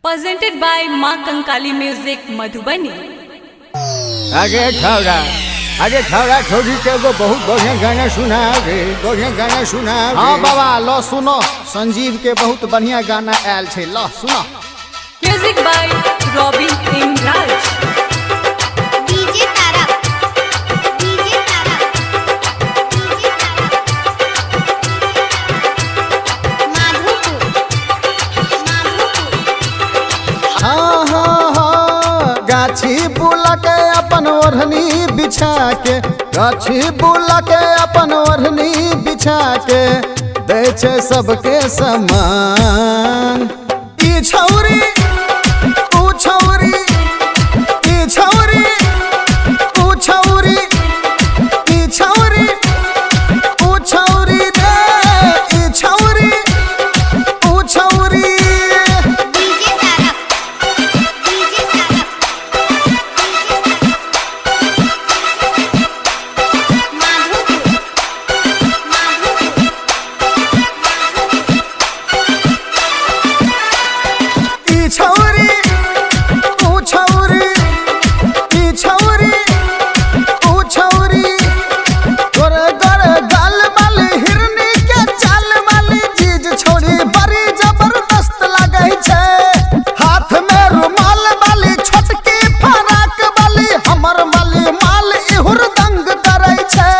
presented by माँ Kankali music Madhubani. आगे छौरा छोरी के एगो बहुत बढ़िया गाना सुना रे, बढ़िया गाना सुना। हाँ बाबा लो सुनो, संजीव के बहुत बढ़िया गाना आयल छे, लो सुनो। Music by Robin Imraj. DJ Tara, DJ Tara, DJ Tara, Madhopur, Madhopur. हाँ हाँ हाँ, गाछी बुला के अपन ओढ़नी बिछा के, गाछी बुला के अपन ओढ़नी बिछा के दे छे सबके समान। ई छौरी ऊ छौरी, ई छौरी ऊ छौरी, ई छौरी ऊ छौरी रे, ई छौरी ऊ छौरी। DJ Tara, DJ Tara, Madhopur, Madhopur. ई छौरी ऊ छौरी, ई छौरी ऊ छौरी। गोरे गोरे गाल वाली हिरनी के चाल वाली चीज छोड़ी बड़ी जबरदस्त लगै छै। हाथ में रुमाल वाली छोटकी फराक वाली हमर वाली माल इहुर दंग करै छै।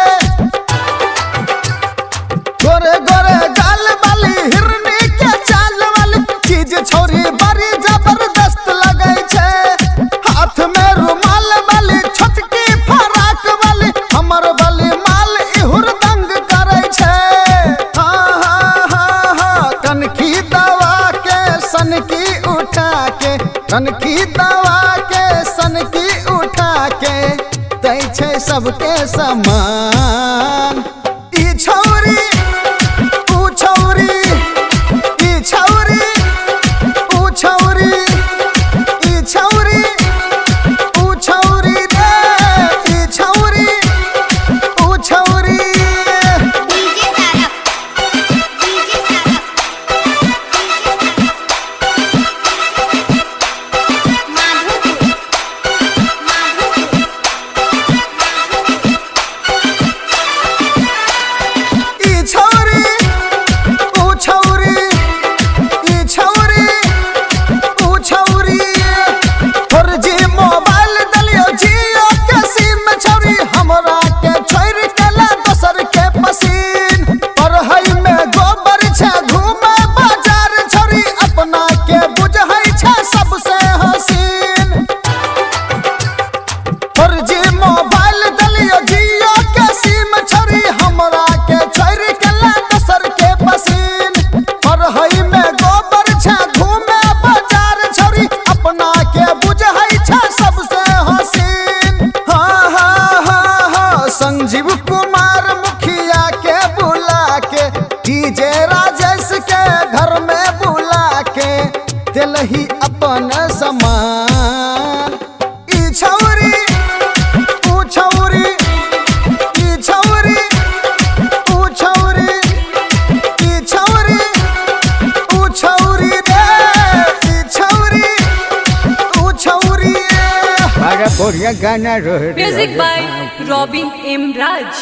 गोरे गोरे गाल वाली हिरनी के चाल वाली चीज छोरी बड़ी जबरदस्त लगै छै। हाथ में रुमाल वाली छोटकी फराक वाली हमर वाली माल इहुर दंग करै छै। हाँ हाँ हाँ हाँ, कनखी दवा के सनकी उठा के, कनखी दवा के सनकी उठा के दै छै सबके समान। ई छौरी ऊ छौरी, ई छौरी ऊ छौरी, ई छौरी ऊ छौरी रे, ई छौरी ऊ छौरी। DJ Tara, DJ Tara, Madhopur, Madhopur. ई छौरी ऊ छौरी, ई छौरी ऊ छौरी। फर्जी मोबाइल दलियो जियो के सिम छौरी हमरा के छोड़ के ला दोसर के पसीन। पढ़ाई में गोबर छे घूमे बाजार छौरी अपना के बुझै छे सबसे हसीन। फर्जी मोबाइल दलियो जियो के सिम छौरी हमरा के छोड़ के ला दोसर के पसीन। पढ़ाई में गोबर छे घूमे बाजार छौरी अपना के बुझै छे सबसे हसीन। हाँ हाँ हाँ हाँ, संजीव कुमार मुखिया के बुला के, डीजे राजेश के घर में बुला के दिलही अपन समान। ई छौरी ऊ छौरी, ई छौरी ऊ छौरी, ई छौरी ऊ छौरी रे, ई छौरी ऊ छौरी। आगे बढ़िया गाना रहे। Music by Robin इमराज।